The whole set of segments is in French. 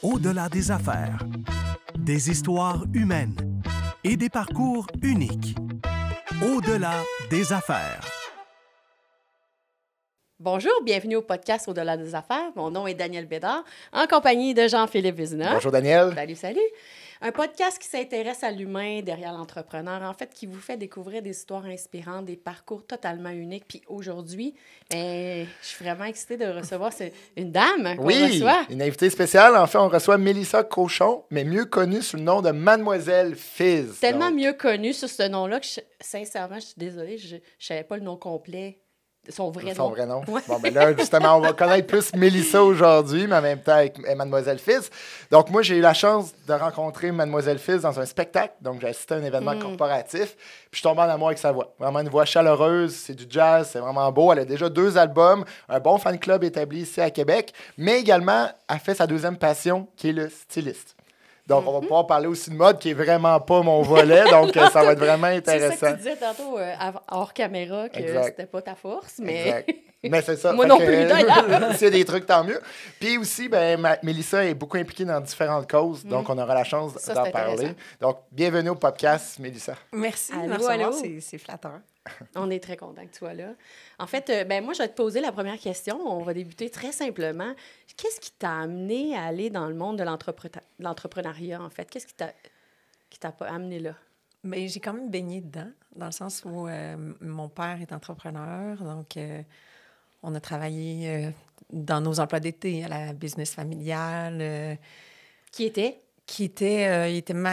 Au-delà des affaires. Des histoires humaines et des parcours uniques. Au-delà des affaires. Bonjour, bienvenue au podcast Au-delà des affaires. Mon nom est Danielle Bédard, en compagnie de Jean-Philippe Vézina. Bonjour Danielle. Salut, salut. Un podcast qui s'intéresse à l'humain derrière l'entrepreneur, en fait, qui vous fait découvrir des histoires inspirantes, des parcours totalement uniques. Puis aujourd'hui, je suis vraiment excitée de recevoir une dame qu'on reçoit. Une invitée spéciale. En fait, on reçoit Mélissa Cochon, mais mieux connue sous le nom de Mademoiselle Fizz. Tellement mieux connue sous ce nom-là que, sincèrement, je suis désolée, je ne savais pas le nom complet. Son vrai nom. Ouais. Bon, ben là, justement, on va connaître plus Mélissa aujourd'hui, mais en même temps avec Mademoiselle Fizz. Donc, moi, j'ai eu la chance de rencontrer Mademoiselle Fizz dans un spectacle. Donc, j'ai assisté à un événement corporatif. Puis, je suis tombé en amour avec sa voix. Vraiment une voix chaleureuse, c'est du jazz, c'est vraiment beau. Elle a déjà 2 albums, un bon fan club établi ici à Québec, mais également, elle fait sa deuxième passion, qui est le styliste. Donc, on va pouvoir parler aussi de mode, qui est vraiment pas mon volet. Donc, ça va être vraiment intéressant. C'est ça que tu disais tantôt, hors caméra, que c'était pas ta force, mais... Exact. Mais c'est ça. Moi non plus, d'ailleurs. S'il y a des trucs, tant mieux. Puis aussi, Mélissa est beaucoup impliquée dans différentes causes, donc on aura la chance d'en parler. Donc, bienvenue au podcast, Mélissa. Merci. Allô. C'est flatteur. On est très content que tu sois là. En fait, moi, je vais te poser la première question. On va débuter très simplement. Qu'est-ce qui t'a amené à aller dans le monde de l'entrepreneuriat, en fait? Qu'est-ce qui t'a amené là? Mais j'ai quand même baigné dedans, dans le sens où mon père est entrepreneur, donc on a travaillé dans nos emplois d'été à la business familiale. Qui était? Il était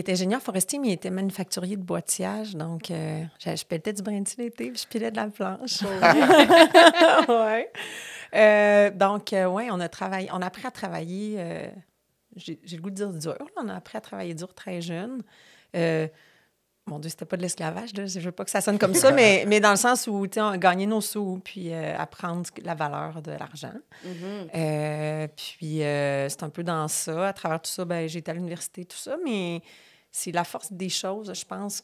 ingénieur forestier, mais il était manufacturier de boîtillage. Donc, je pelletais du brin l'été, puis je pilais de la planche. On a appris à travailler, j'ai le goût de dire dur. On a appris à travailler dur très jeune. Mon Dieu, c'était pas de l'esclavage, là. Je veux pas que ça sonne comme ça, mais dans le sens où, tu sais, on gagnait nos sous, puis apprendre la valeur de l'argent. C'est un peu dans ça. À travers tout ça, j'ai été à l'université, tout ça, mais c'est la force des choses, je pense,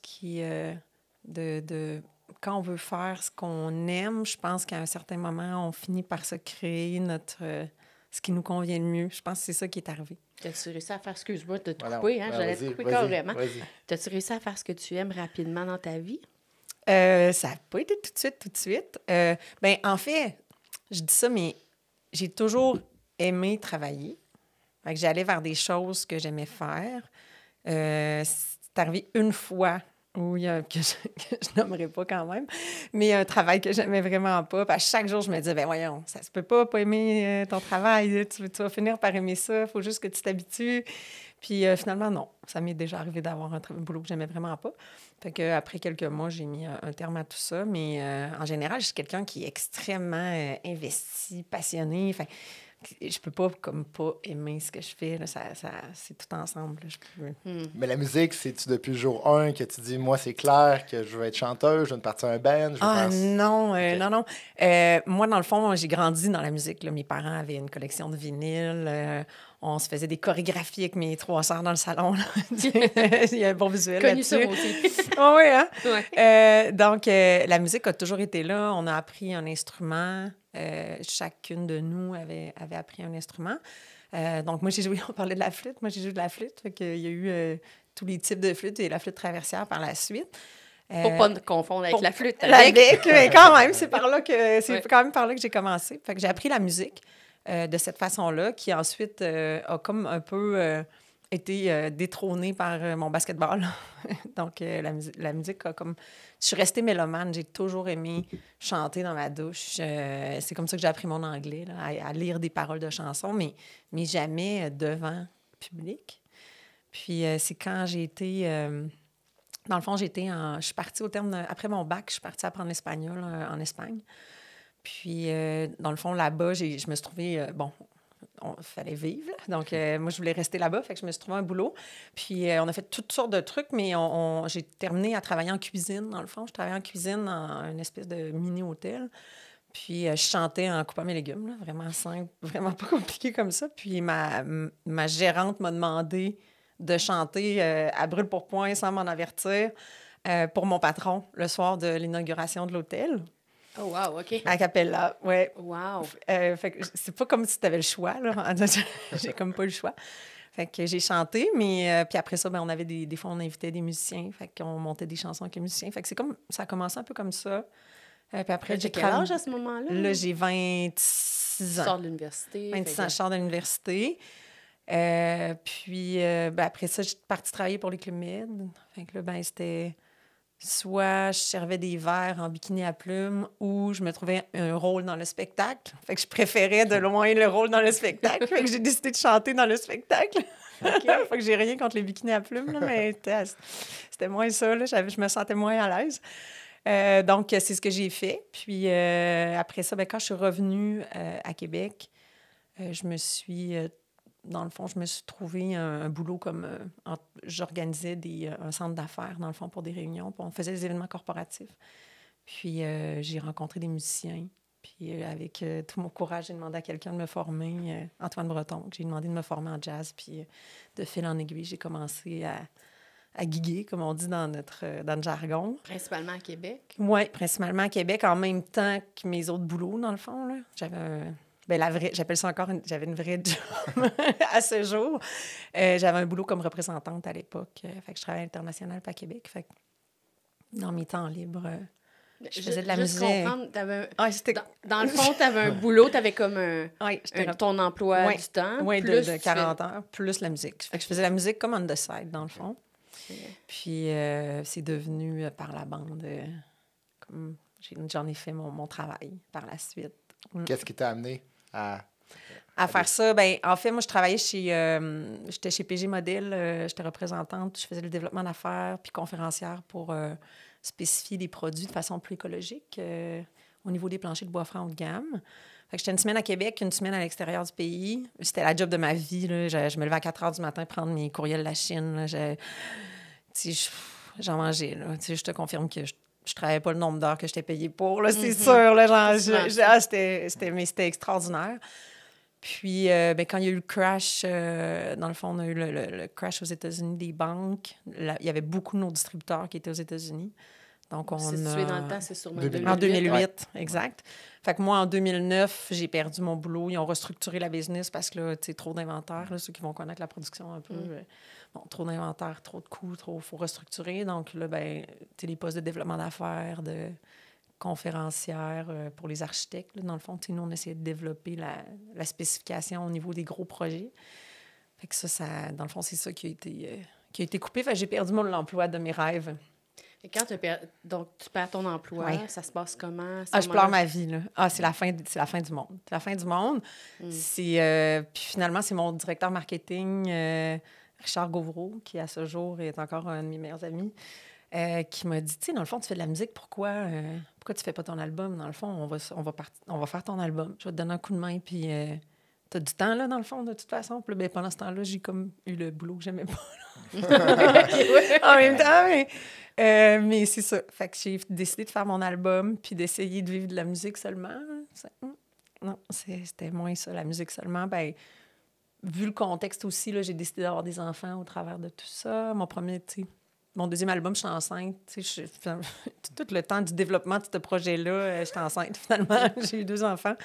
quand on veut faire ce qu'on aime, je pense qu'à un certain moment, on finit par se créer ce qui nous convient le mieux. Je pense que c'est ça qui est arrivé. T'as-tu réussi à faire, excuse-moi de te couper, j'allais te couper carrément. T'as-tu réussi à faire ce que tu aimes rapidement dans ta vie? Ça n'a pas été tout de suite. En fait, je dis ça, mais j'ai toujours aimé travailler. Fait que j'allais vers des choses que j'aimais faire. C'est arrivé une fois où que je nommerai pas quand même, mais un travail que j'aimais vraiment pas. Puis à chaque jour, je me disais, voyons, ça se peut pas aimer ton travail. Tu vas finir par aimer ça. Il faut juste que tu t'habitues. Puis finalement, non. Ça m'est déjà arrivé d'avoir un boulot que j'aimais vraiment pas. Fait qu'après quelques mois, j'ai mis un terme à tout ça. Mais en général, je suis quelqu'un qui est extrêmement investi, passionné. Fait je peux pas aimer ce que je fais. Là, c'est tout ensemble. Là, Mais la musique, c'est-tu depuis le jour 1 que tu dis, moi, c'est clair que je veux être chanteuse, je veux partir un band? Non. Moi, dans le fond, j'ai grandi dans la musique. Là. Mes parents avaient une collection de vinyles. On se faisait des chorégraphies avec mes 3 sœurs dans le salon. Il y a un bon visuel là-dessus. Connu ça aussi. Oui, hein? Ouais. Donc, la musique a toujours été là. On a appris un instrument. Chacune de nous avait appris un instrument. Donc, moi, on parlait de la flûte. Moi, j'ai joué de la flûte. Fait qu'il y a eu tous les types de flûtes et la flûte traversière par la suite. Pour pas confondre avec la flûte. Mais quand même, c'est quand même par là que j'ai commencé. Fait que j'ai appris la musique de cette façon-là, qui ensuite a comme un peu été détrônée par mon basketball. Donc, la musique a comme... Je suis restée mélomane. J'ai toujours aimé chanter dans ma douche. C'est comme ça que j'ai appris mon anglais, là, à lire des paroles de chansons, mais jamais devant public. Puis, c'est quand j'ai été... dans le fond, je suis partie après mon bac, je suis partie apprendre l'espagnol en Espagne. Puis, dans le fond, là-bas, je me suis trouvée... il fallait vivre. Donc, moi, je voulais rester là-bas. Fait que je me suis trouvé un boulot. Puis, on a fait toutes sortes de trucs, mais j'ai terminé à travailler en cuisine, dans le fond. Je travaillais en cuisine dans une espèce de mini-hôtel. Puis, je chantais en coupant mes légumes, là, vraiment simple, vraiment pas compliqué comme ça. Puis, ma gérante m'a demandé de chanter à brûle-pourpoint sans m'en avertir pour mon patron le soir de l'inauguration de l'hôtel. Oh, wow, OK. A cappella, ouais. Wow. Fait que c'est pas comme si tu avais le choix, là. J'ai comme pas le choix. Fait que j'ai chanté, mais puis après ça, ben, on avait des fois, on invitait des musiciens. Fait qu'on montait des chansons avec les musiciens. Fait que c'est comme, ça a commencé un peu comme ça. Puis après, J'ai quel âge à ce moment-là? Là, j'ai 26 Tu ans. sors de l'université. 26 ans, je sors de l'université. Puis après ça, je suis partie travailler pour les Clubs Med. Fait que là, ben, c'était soit je servais des verres en bikini à plumes ou je me trouvais un rôle dans le spectacle. Fait que je préférais de loin le rôle dans le spectacle. Fait que j'ai décidé de chanter dans le spectacle. Fait que j'ai rien contre les bikinis à plumes, là, mais c'était moins ça. Là. Je me sentais moins à l'aise. Donc, c'est ce que j'ai fait. Puis après ça, ben, quand je suis revenue à Québec, je me suis... dans le fond, je me suis trouvé un boulot comme... j'organisais un centre d'affaires, dans le fond, pour des réunions. Puis on faisait des événements corporatifs. Puis j'ai rencontré des musiciens. Puis avec tout mon courage, j'ai demandé à quelqu'un de me former, Antoine Breton, que j'ai demandé de me former en jazz. Puis de fil en aiguille, j'ai commencé à giguer, comme on dit dans le jargon. Principalement à Québec? Oui, principalement à Québec, en même temps que mes autres boulots, dans le fond. Là. J'appelle ça encore, j'avais une vraie job à ce jour. J'avais un boulot comme représentante à l'époque. Fait que je travaillais à l'international, pas à Québec. Fait que dans mes temps libres, je faisais de la musique. Dans le fond, tu avais un boulot, tu avais comme ton emploi du temps. Oui, de 40 heures, plus la musique. Fait que je faisais la musique comme on the side, dans le fond. Puis c'est devenu par la bande, comme j'en ai fait mon travail par la suite. Qu'est-ce qui t'a amené à faire ça? Ben, en fait, moi, je travaillais j'étais chez PG Model, j'étais représentante, je faisais le développement d'affaires puis conférencière pour spécifier des produits de façon plus écologique au niveau des planchers de bois franc haut de gamme. Fait que j'étais une semaine à Québec, une semaine à l'extérieur du pays. C'était la job de ma vie. Là. Je me levais à 4 heures du matin prendre mes courriels de la Chine. J'en mangeais. Là. Je te confirme que je travaillais pas le nombre d'heures que j'étais payée pour. Là, c'est sûr. Là, c'était extraordinaire. Puis, quand il y a eu le crash, dans le fond, on a eu le crash aux États-Unis des banques. Il y avait beaucoup de nos distributeurs qui étaient aux États-unis. Donc, c'est situé dans le temps, c'est sûrement 2008. En 2008, exact. Fait que moi, en 2009, j'ai perdu mon boulot. Ils ont restructuré la business parce que, là, tu sais, trop d'inventaire. Là, ceux qui vont connaître la production un peu. Trop d'inventaire, trop de coûts, il faut restructurer. Donc, là, ben, tu sais, les postes de développement d'affaires, de conférencière pour les architectes. Là, dans le fond, tu sais, nous, on essayait de développer la spécification au niveau des gros projets. Fait que ça dans le fond, c'est ça qui a été coupé. Fait que j'ai perdu l'emploi de mes rêves. Et quand donc, tu perds ton emploi, ça se passe comment? Je pleure ma vie, là. C'est la fin du monde. C'est la fin du monde. Puis finalement, c'est mon directeur marketing, Richard Gauvreau, qui à ce jour est encore un de mes meilleurs amis, qui m'a dit, tu sais, dans le fond, tu fais de la musique, pourquoi tu fais pas ton album? Dans le fond, on va faire ton album. Je vais te donner un coup de main, puis t'as du temps, là, dans le fond, de toute façon. Puis là, pendant ce temps-là, j'ai comme eu le boulot que j'aimais pas. En même temps, mais c'est ça. Fait que j'ai décidé de faire mon album puis d'essayer de vivre de la musique seulement. Non, c'était moins ça, la musique seulement. Ben, vu le contexte aussi, là, j'ai décidé d'avoir des enfants au travers de tout ça. Mon deuxième album, je suis enceinte. Tout le temps du développement de ce projet-là, j'étais enceinte, finalement. J'ai eu 2 enfants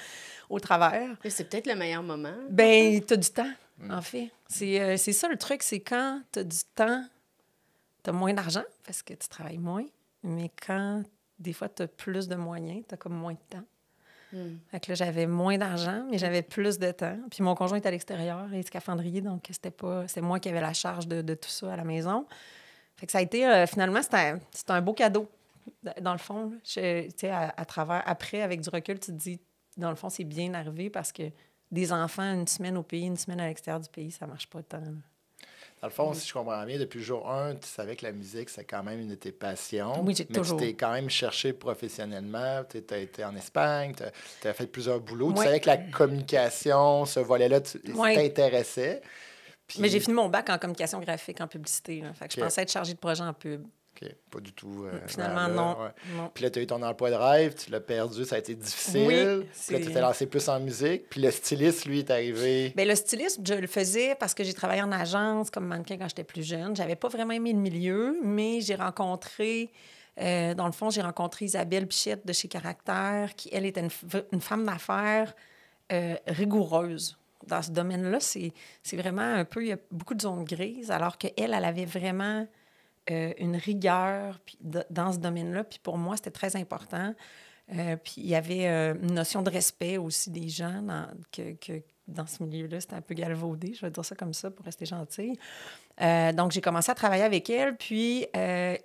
au travers. Mais c'est peut-être le meilleur moment. Ben, t'as du temps, en fait. C'est ça, le truc, c'est quand t'as du temps, t'as moins d'argent parce que tu travailles moins, mais quand, des fois, t'as plus de moyens, t'as comme moins de temps. Fait que là, j'avais moins d'argent, mais j'avais plus de temps. Puis mon conjoint est à l'extérieur, il est scaphandrier, donc c'est moi qui avais la charge de tout ça à la maison. Fait que ça a été, finalement, c'était un beau cadeau, dans le fond. Tu sais, à travers, après, avec du recul, tu te dis, dans le fond, c'est bien arrivé parce que des enfants, une semaine au pays, une semaine à l'extérieur du pays, ça marche pas tant. Là. Dans le fond, si je comprends bien, depuis le jour 1, tu savais que la musique, c'est quand même une de tes passions. Oui, j'ai toujours. Mais tu t'es quand même cherché professionnellement. Tu as été en Espagne, tu as fait plusieurs boulots. Tu savais que la communication, ce volet-là, t'intéressait. Puis... Mais j'ai fini mon bac en communication graphique, en publicité. Là. Fait que je pensais être chargée de projet en pub. OK, pas du tout. Finalement, non. Puis là, tu as eu ton emploi de rêve, tu l'as perdu, ça a été difficile. Oui, puis là, tu t'es lancé plus en musique. Puis le styliste, lui, est arrivé. Bien, le stylisme, je le faisais parce que j'ai travaillé en agence comme mannequin quand j'étais plus jeune. J'avais pas vraiment aimé le milieu, mais j'ai rencontré Dans le fond, j'ai rencontré Isabelle Pichette de chez Caractère, qui, elle, était une femme d'affaires rigoureuse. Dans ce domaine-là, c'est vraiment un peu... Il y a beaucoup de zones grises, alors qu'elle, elle avait vraiment une rigueur dans ce domaine-là. Puis pour moi, c'était très important. Puis il y avait une notion de respect aussi des gens dans ce milieu-là. C'était un peu galvaudé, je vais dire ça comme ça, pour rester gentille. Donc, j'ai commencé à travailler avec elle, puis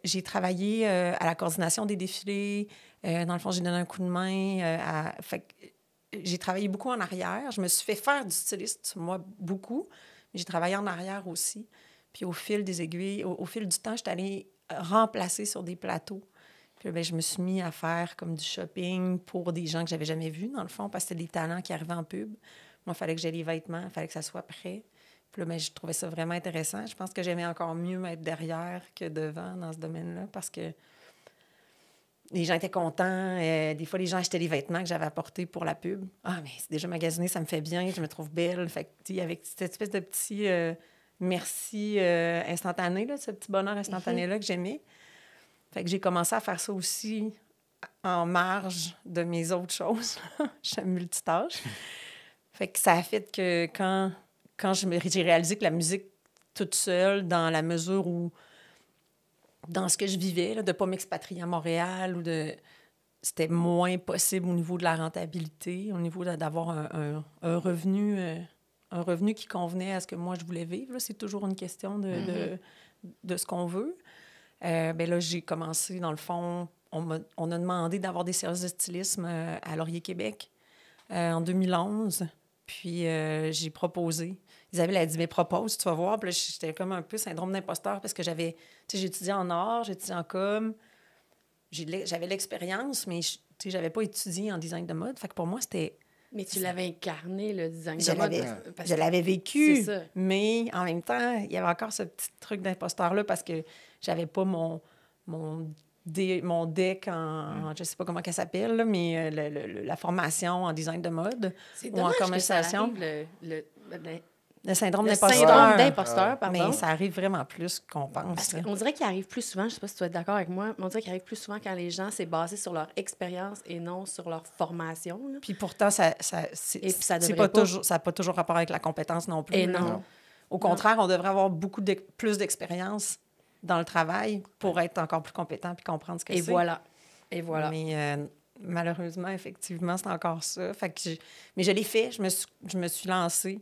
j'ai travaillé à la coordination des défilés. Dans le fond, j'ai donné un coup de main. Fait que j'ai travaillé beaucoup en arrière. Je me suis fait faire du styliste, moi, beaucoup. Mais j'ai travaillé en arrière aussi. Puis au fil des aiguilles, au fil du temps, j'étais allée remplacer sur des plateaux. Puis bien, je me suis mis à faire comme du shopping pour des gens que j'avais jamais vus, dans le fond, parce que c'était des talents qui arrivaient en pub. Moi, il fallait que j'aie les vêtements, il fallait que ça soit prêt. Puis là, bien, je trouvais ça vraiment intéressant. Je pense que j'aimais encore mieux être derrière que devant dans ce domaine-là, parce que les gens étaient contents. Des fois, les gens achetaient les vêtements que j'avais apportés pour la pub. « Ah, mais c'est déjà magasiné, ça me fait bien, je me trouve belle. » Fait que, avec cette espèce de petit merci instantané, là, ce petit bonheur instantané-là que j'aimais. Fait que j'ai commencé à faire ça aussi en marge de mes autres choses. Je suis multitâche. Fait que ça a fait que quand j'ai réalisé que la musique toute seule, dans la mesure où, dans ce que je vivais, là, de ne pas m'expatrier à Montréal, c'était moins possible au niveau de la rentabilité, au niveau d'avoir un revenu qui convenait à ce que moi, je voulais vivre. Là, c'est toujours une question de ce qu'on veut. Bien là, j'ai commencé, dans le fond, on a demandé d'avoir des services de stylisme à Laurier Québec en 2011. Puis j'ai proposé. Isabelle a dit, mais propose, tu vas voir. Puis là, j'étais comme un peu syndrome d'imposteur parce que j'ai étudié en art, j'ai étudié en com. J'avais l'expérience, mais j'avais pas étudié en design de mode. Fait que pour moi, c'était... Mais tu l'avais incarné, le design de mode. Je l'avais vécu, mais en même temps, il y avait encore ce petit truc d'imposteur-là parce que j'avais pas mon deck en je sais pas comment ça s'appelle, là, mais la formation en design de mode ou en commercialisation. Le syndrome d'imposteur, pardon. Mais ça arrive vraiment plus qu'on pense. On dirait qu'il arrive plus souvent, je ne sais pas si tu vas être d'accord avec moi, mais on dirait qu'il arrive plus souvent quand les gens, c'est basé sur leur expérience et non sur leur formation. Là. Puis pourtant, ça n'a pas toujours rapport avec la compétence non plus. Et non. Au contraire, on devrait avoir plus d'expérience dans le travail pour être encore plus compétent puis comprendre ce que c'est. Et voilà. Mais malheureusement, effectivement, c'est encore ça. Mais je l'ai fait, je me suis lancée.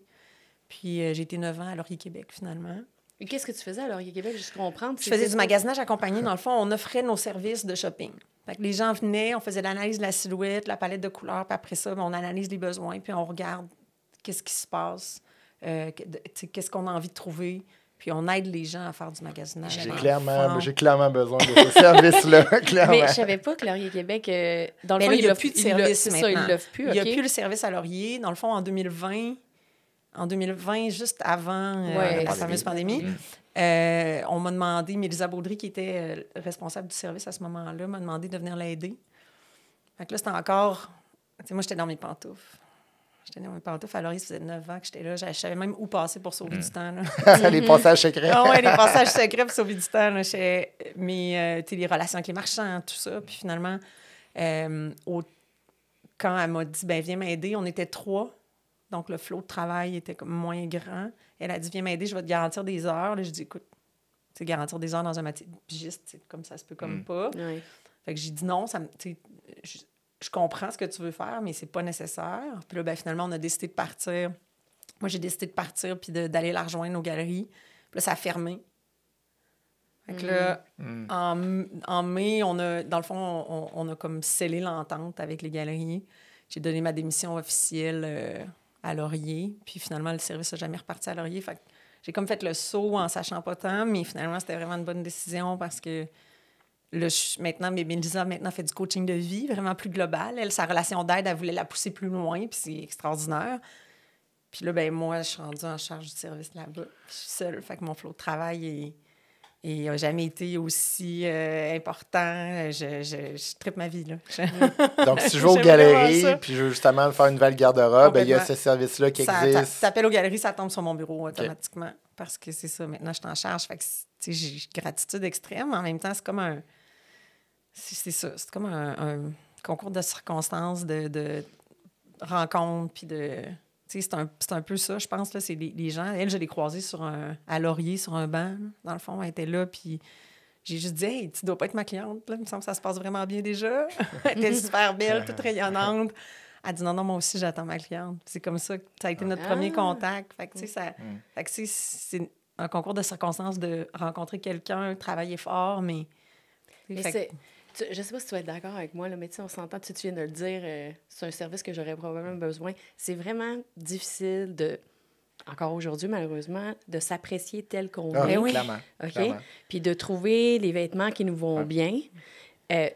Puis j'ai été 9 ans à Laurier Québec, finalement. Et qu'est-ce que tu faisais à Laurier Québec, juste comprendre? Je faisais du magasinage accompagné. Dans le fond, on offrait nos services de shopping. Fait que les gens venaient, on faisait l'analyse de la silhouette, la palette de couleurs, puis après ça, on analyse les besoins, puis on regarde qu'est-ce qui se passe, qu'est-ce qu'on a envie de trouver, puis on aide les gens à faire du magasinage. J'ai clairement besoin de ce service-là, clairement. Mais je savais pas que Laurier Québec, dans le fond, il n'y a plus de service maintenant. Il l'offre plus, Il n'y a plus le service à Laurier. Dans le fond, en 2020, juste avant la fameuse pandémie, on m'a demandé, Mélisa Baudry, qui était responsable du service à ce moment-là, m'a demandé de venir l'aider. Fait que là, c'était encore... Tu sais, moi, j'étais dans mes pantoufles. À Laurier, ça faisait 9 ans que j'étais là. Je savais même où passer pour sauver du temps. Là. Les passages secrets. Oui, les passages secrets pour sauver du temps. Là. Les relations avec les marchands, tout ça. Puis finalement, quand elle m'a dit, ben viens m'aider, on était 3. Donc, le flot de travail était comme moins grand. Elle a dit, viens m'aider, je vais te garantir des heures. Là, je dis, écoute, tu sais, garantir des heures dans un métier de pigiste, comme ça se peut comme pas. Oui. Fait que j'ai dit non, je comprends ce que tu veux faire, mais c'est pas nécessaire. Puis là, ben, finalement, on a décidé de partir. Moi, j'ai décidé de partir puis d'aller la rejoindre aux galeries. Puis là, ça a fermé. Fait que là, en mai, dans le fond, on a comme scellé l'entente avec les galeries. J'ai donné ma démission officielle à Laurier. Puis finalement, le service n'a jamais reparti à Laurier. Fait que j'ai comme fait le saut en sachant pas tant, mais finalement, c'était vraiment une bonne décision parce que là, Mélisa fait du coaching de vie, vraiment plus global. Elle, sa relation d'aide, elle voulait la pousser plus loin, puis c'est extraordinaire. Puis là, ben moi, je suis rendue en charge du service là-bas. Je suis seule, fait que mon flot de travail n'a jamais été aussi important. Je trippe ma vie, là. Donc, si je vais aux galeries, puis je veux justement faire une nouvelle garde-robe, il y a ce service-là qui existe. T'appelles aux galeries, ça tombe sur mon bureau automatiquement. Okay. Parce que c'est ça, maintenant, je suis en charge. Fait que, j'ai gratitude extrême. En même temps, c'est comme c'est ça. C'est comme un concours de circonstances, de rencontres, puis de... Tu sais, c'est un peu ça, je pense, là, c'est les gens. Elle, je l'ai croisée à Laurier, sur un banc, dans le fond, elle était là, puis j'ai juste dit « Hey, tu dois pas être ma cliente, là, il me semble que ça se passe vraiment bien déjà. » Elle était super belle, toute rayonnante. Elle dit « Non, moi aussi, j'attends ma cliente. » C'est comme ça que ça a été notre premier contact. Fait que, tu sais, c'est un concours de circonstances de rencontrer quelqu'un, travailler fort, mais... Je sais pas si tu vas être d'accord avec moi, là, mais on s'entend, tu viens de le dire, c'est un service que j'aurais probablement besoin. C'est vraiment difficile encore aujourd'hui, malheureusement, de s'apprécier tel qu'on est. Oui, clairement. OK? Puis de trouver les vêtements qui nous vont bien. Il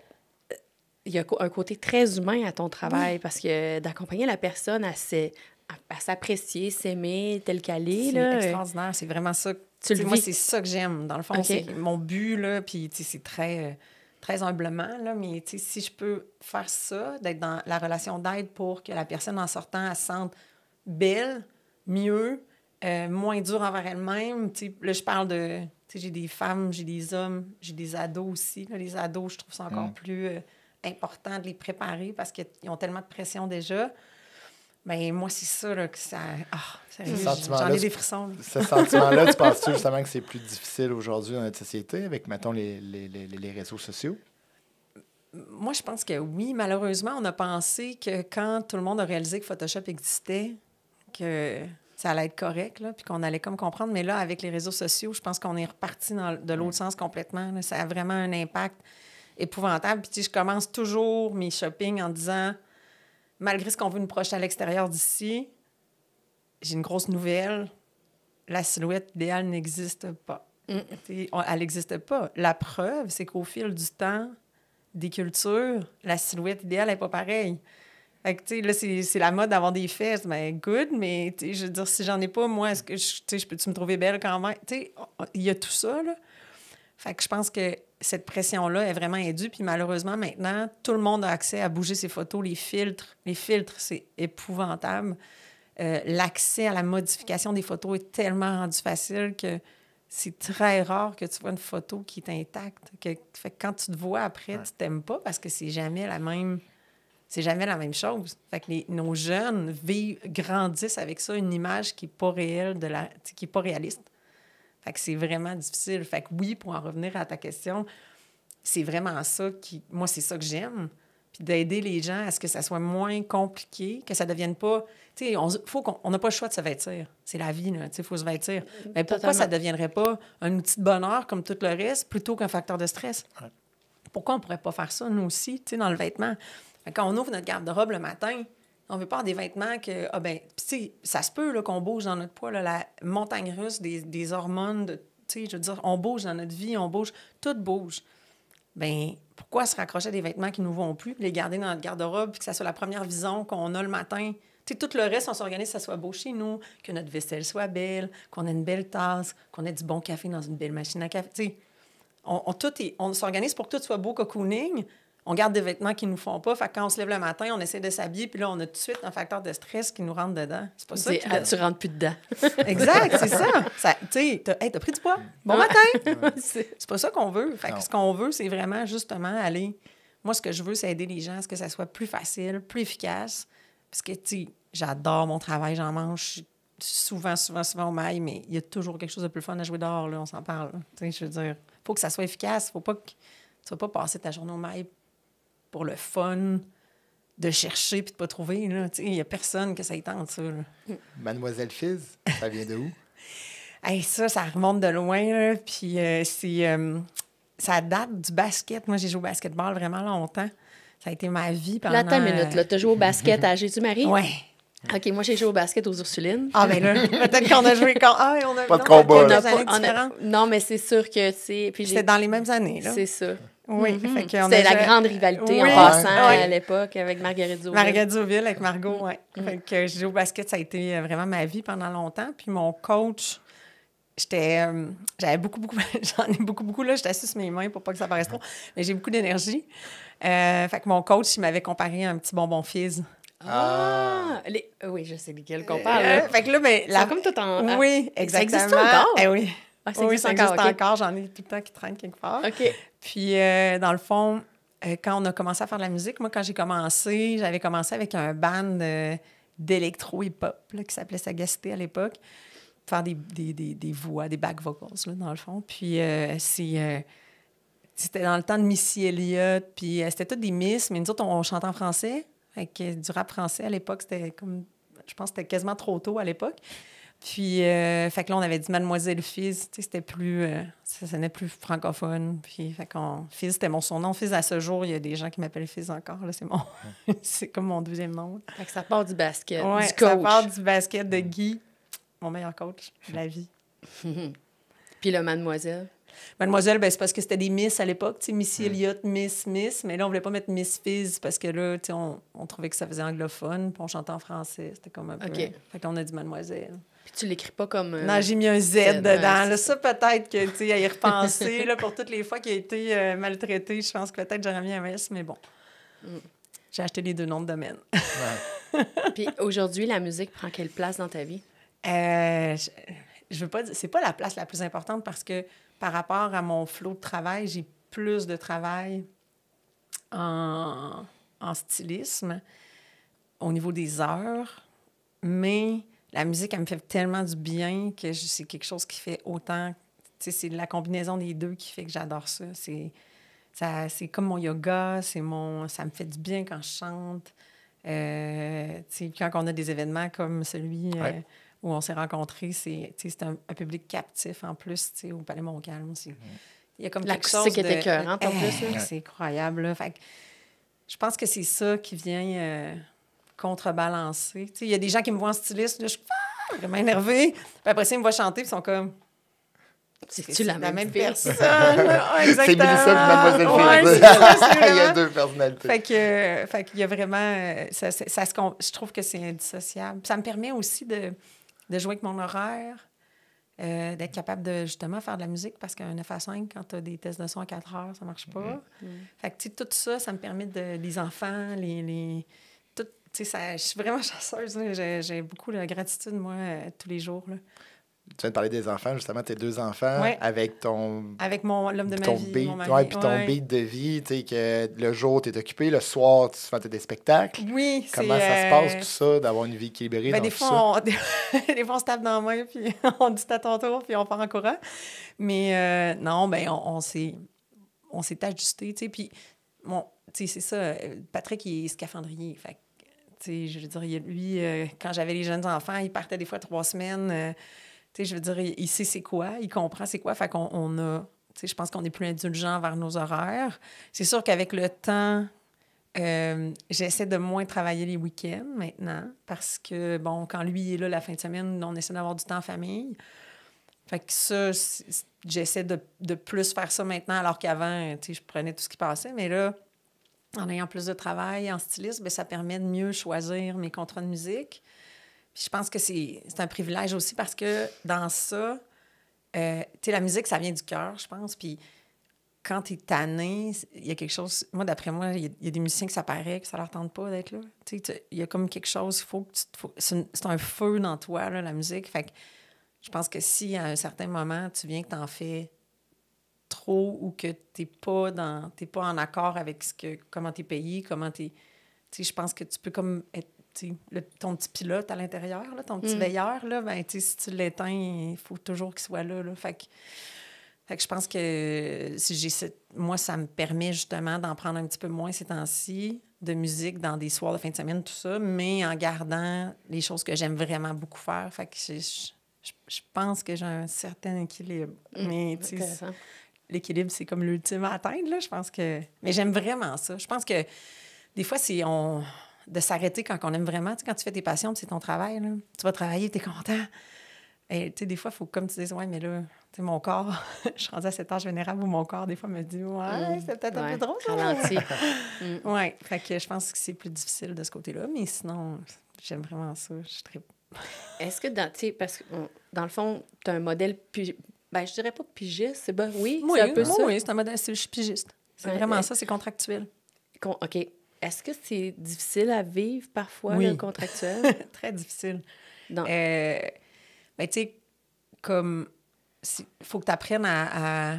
y a un côté très humain à ton travail parce que d'accompagner la personne à s'apprécier, s'aimer tel qu'elle est. C'est extraordinaire, c'est vraiment ça. Moi, c'est ça que j'aime. Dans le fond, c'est mon but, là, puis c'est très humblement, là, mais si je peux faire ça, d'être dans la relation d'aide pour que la personne, en sortant, elle se sente belle, mieux, moins dure envers elle-même. Là, je parle de... J'ai des femmes, j'ai des hommes, j'ai des ados aussi. Là, les ados, je trouve ça encore plus important de les préparer parce qu'ils ont tellement de pression déjà. Bien, moi, c'est ça, là, que ça... j'en ai des frissons. Là. Ce sentiment-là, tu penses-tu justement que c'est plus difficile aujourd'hui dans notre société avec, mettons, les réseaux sociaux? Moi, je pense que oui. Malheureusement, on a pensé que quand tout le monde a réalisé que Photoshop existait, que ça allait être correct, là, puis qu'on allait comme comprendre. Mais là, avec les réseaux sociaux, je pense qu'on est reparti de l'autre sens complètement. Là. Ça a vraiment un impact épouvantable. Puis, je commence toujours mes shoppings en disant... Malgré ce qu'on veut nous projeter à l'extérieur d'ici, j'ai une grosse nouvelle. La silhouette idéale n'existe pas. Elle n'existe pas. La preuve, c'est qu'au fil du temps, des cultures, la silhouette idéale n'est pas pareille. Fait que, là, c'est la mode d'avoir des fesses. Mais good, mais je veux dire, si j'en ai pas, moi, est-ce que je peux-tu me trouver belle quand même? Il y a tout ça, là. Fait que je pense que cette pression-là est vraiment indue. Puis malheureusement, maintenant, tout le monde a accès à bouger ses photos. Les filtres, c'est épouvantable. L'accès à la modification des photos est tellement rendu facile que c'est très rare que tu vois une photo qui est intacte. Fait que quand tu te vois après, tu t'aimes pas parce que c'est jamais la même chose. Fait que nos jeunes grandissent avec ça, une image qui n'est pas réelle, qui n'est pas réaliste. Fait que c'est vraiment difficile. Fait que oui, pour en revenir à ta question, c'est vraiment ça moi, c'est ça que j'aime. Puis d'aider les gens à ce que ça soit moins compliqué, que ça devienne pas... Tu sais, on n'a pas le choix de se vêtir. C'est la vie, là. Tu sais, il faut se vêtir. Mais pourquoi ça ne deviendrait pas un outil de bonheur comme tout le reste plutôt qu'un facteur de stress? Ouais. Pourquoi on ne pourrait pas faire ça, nous aussi, tu sais, dans le vêtement? Quand on ouvre notre garde-robe le matin, on veut pas avoir des vêtements que... ça se peut là, qu'on bouge dans notre poids, là, la montagne russe des hormones, je veux dire, on bouge dans notre vie, tout bouge. Bien, pourquoi se raccrocher à des vêtements qui ne nous vont plus, puis les garder dans notre garde-robe, puis que ça soit la première vision qu'on a le matin? Tout le reste, on s'organise que ça soit beau chez nous, que notre vaisselle soit belle, qu'on ait une belle tasse, qu'on ait du bon café dans une belle machine à café. On s'organise pour que tout soit beau cocooning. On garde des vêtements qui ne nous font pas. Fait que quand on se lève le matin, on essaie de s'habiller, puis là, on a tout de suite un facteur de stress qui nous rentre dedans. C'est pas ça. Tu rentres plus dedans. Exact, c'est ça. Tu sais, t'as pris du poids. Bon matin. C'est pas ça qu'on veut. Fait que ce qu'on veut, c'est vraiment justement aller. Moi, ce que je veux, c'est aider les gens à ce que ça soit plus facile, plus efficace. Parce que, tu sais, j'adore mon travail, j'en mange souvent au mail, mais il y a toujours quelque chose de plus fun à jouer dehors, là, on s'en parle. Tu sais, je veux dire, faut que ça soit efficace. Faut pas que tu vas pas passer ta journée au mail pour le fun de chercher puis de pas trouver. Il n'y a personne que ça y tente, ça. Là. Mademoiselle Fizz, ça vient de où? Hey, ça remonte de loin. Là, puis ça date du basket. Moi, j'ai joué au basketball vraiment longtemps. Ça a été ma vie pendant... Là, attends une minute. Tu as joué au basket à Jésus-Marie? Oui. OK, moi, j'ai joué au basket aux Ursulines. Ah, bien là, peut-être qu'on a joué quand... Ah, on a... Pas de combat, là. Non, mais c'est sûr que, c'était dans les mêmes années, là. C'est ça. Oui. C'était la grande rivalité en passant à l'époque avec Marguerite Zauville. Marguerite Zauville avec Margot, oui. Fait que j'ai joué au basket, ça a été vraiment ma vie pendant longtemps. Puis mon coach, j'avais beaucoup, j'en ai beaucoup, là. J'étais assise sur mes mains pour pas que ça paraisse trop. Mais j'ai beaucoup d'énergie. Fait que mon coach, il m'avait comparé à un petit bonbon Fizz. Oui, je sais lesquels qu'on parle. Fait que là, mais... C'est comme tout en... Oui, exactement. Ça existe encore? Oui. Ça existe encore. J'en ai tout le temps qui traînent quelque part. OK. Puis, dans le fond, quand on a commencé à faire de la musique, moi, quand j'avais commencé avec un band d'électro-hip-hop là, qui s'appelait Sagacité à l'époque, faire des voix, des back vocals, là, dans le fond. Puis c'était dans le temps de Missy Elliott, puis c'était toutes des Miss, mais nous autres, on chantait en français, avec du rap français à l'époque. C'était comme, je pense que c'était quasiment trop tôt à l'époque. Puis, fait que là, on avait dit Mademoiselle Fizz, tu sais, c'était plus... ça sonnait plus francophone. Puis, fait qu'on... Fizz, c'était mon surnom. Fizz, à ce jour, il y a des gens qui m'appellent Fizz encore. Là, c'est comme mon deuxième nom. Fait que ça part du basket, Ouais, du coach. ça part du basket de Guy, mon meilleur coach de la vie. Puis le Mademoiselle? Mademoiselle, ben, c'est parce que c'était des Miss à l'époque, tu sais, Missy Elliott, Miss, mais là, on voulait pas mettre Miss Fizz parce que là, tu sais, on trouvait que ça faisait anglophone, puis on chantait en français, c'était comme un peu... OK. Fait qu'on a dit Mademoiselle. Puis tu l'écris pas comme... Non, j'ai mis un Z dedans. Là, ça, peut-être que, tu sais, à y repenser, là, pour toutes les fois qu'il a été maltraité, je pense que peut-être j'aurais mis un S, mais bon. J'ai acheté les 2 noms de domaine. Puis aujourd'hui, la musique prend quelle place dans ta vie? Je veux pas dire... C'est pas la place la plus importante parce que par rapport à mon flot de travail, j'ai plus de travail en stylisme au niveau des heures, mais la musique, elle me fait tellement du bien que c'est quelque chose qui fait autant... Tu sais, c'est la combinaison des deux qui fait que j'adore ça. C'est comme mon yoga, ça me fait du bien quand je chante. Tu sais, quand on a des événements comme celui... où on s'est rencontrés, c'est un public captif en plus, au Palais Montcalm aussi. Il y a comme quelque chose l'acoustique est écœurante en plus. C'est incroyable. Là. Fait que je pense que c'est ça qui vient contrebalancer. Il y a des gens qui me voient en styliste, là, je suis vraiment énervée. Puis après ça, ils me voient chanter, puis ils sont comme... C'est-tu la même personne? Exactement. C'est Mélissa et Mademoiselle Fizz. Il y a 2 personnalités. Fait qu'il y a vraiment... je trouve que c'est indissociable. Ça me permet aussi de jouer avec mon horaire, d'être capable de, justement, faire de la musique, parce qu'un 9 à 5, quand tu as des tests de son à 4 heures, ça marche pas. Fait que, tu sais, tout ça, ça me permet les enfants, tout, tu sais, je suis vraiment chanceuse. J'ai beaucoup de gratitude, moi, tous les jours, là. Tu viens de parler des enfants, justement, tes 2 enfants, avec ton... Avec l'homme de ma vie, beat, mon mari. Puis ton beat de vie, tu sais, que le jour, tu es occupé, le soir, tu fais des spectacles. Oui, Comment ça se passe, tout ça, d'avoir une vie équilibrée dans des tout fois, des fois, on se tape dans la main, puis on dit « à ton tour », puis on part en courant. Mais non, ben on s'est ajusté, tu sais, puis, bon, tu sais, c'est ça, Patrick, il est scaphandrier, fait que, tu sais, je veux dire, lui, quand j'avais les jeunes enfants, il partait des fois 3 semaines... tu sais, je veux dire, il sait c'est quoi, il comprend c'est quoi. Fait qu'on a... Tu sais, je pense qu'on est plus indulgent vers nos horaires. C'est sûr qu'avec le temps, j'essaie de moins travailler les week-ends maintenant parce que, bon, quand lui est là la fin de semaine, on essaie d'avoir du temps en famille. Fait que ça, j'essaie de plus faire ça maintenant alors qu'avant, tu sais, je prenais tout ce qui passait. Mais là, en ayant plus de travail en styliste, bien, ça permet de mieux choisir mes contrats de musique. Puis je pense que c'est un privilège aussi parce que dans ça, tu sais, la musique, ça vient du cœur, je pense. Puis quand tu es tanné, il y a quelque chose... Moi, d'après moi, il y a des musiciens que ça paraît que ça leur tente pas d'être là. Tu sais, il y a comme quelque chose, c'est un feu dans toi, là, la musique. Fait que je pense que si à un certain moment, tu viens que tu en fais trop ou que t'es pas en accord avec comment tu es payé, comment tu sais, je pense que tu peux comme être ton petit pilote à l'intérieur, là, ton petit veilleur, là, ben, si tu l'éteins, il faut toujours qu'il soit là. Fait que je pense que moi, ça me permet justement d'en prendre un petit peu moins ces temps-ci, de musique dans des soirs de fin de semaine, tout ça, mais en gardant les choses que j'aime vraiment beaucoup faire. Fait que je pense que j'ai un certain équilibre. Mais l'équilibre, c'est comme l'ultime à atteindre, là. Je pense que... Mais j'aime vraiment ça. Je pense que des fois, de s'arrêter quand on aime vraiment. Tu sais, quand tu fais tes passions, c'est ton travail. Là. Tu vas travailler, tu es content. Et tu sais, des fois, il faut comme tu dises, ouais, mais là, tu sais, mon corps, je suis rendue à cet âge vénérable où mon corps, des fois, me dit, ouais, c'est peut-être un peu drôle. Oui, fait que je pense que c'est plus difficile de ce côté-là, mais sinon, j'aime vraiment ça. Je tripe. Est-ce que, tu sais, parce que dans le fond, tu as un modèle, ben, je dirais pas pigiste, c'est c'est un peu ça. Oui, c'est un modèle, je suis pigiste. C'est vraiment ça, c'est contractuel. OK. Est-ce que c'est difficile à vivre parfois, le contractuel? Très difficile. Ben, tu sais, comme... Il faut que tu apprennes à...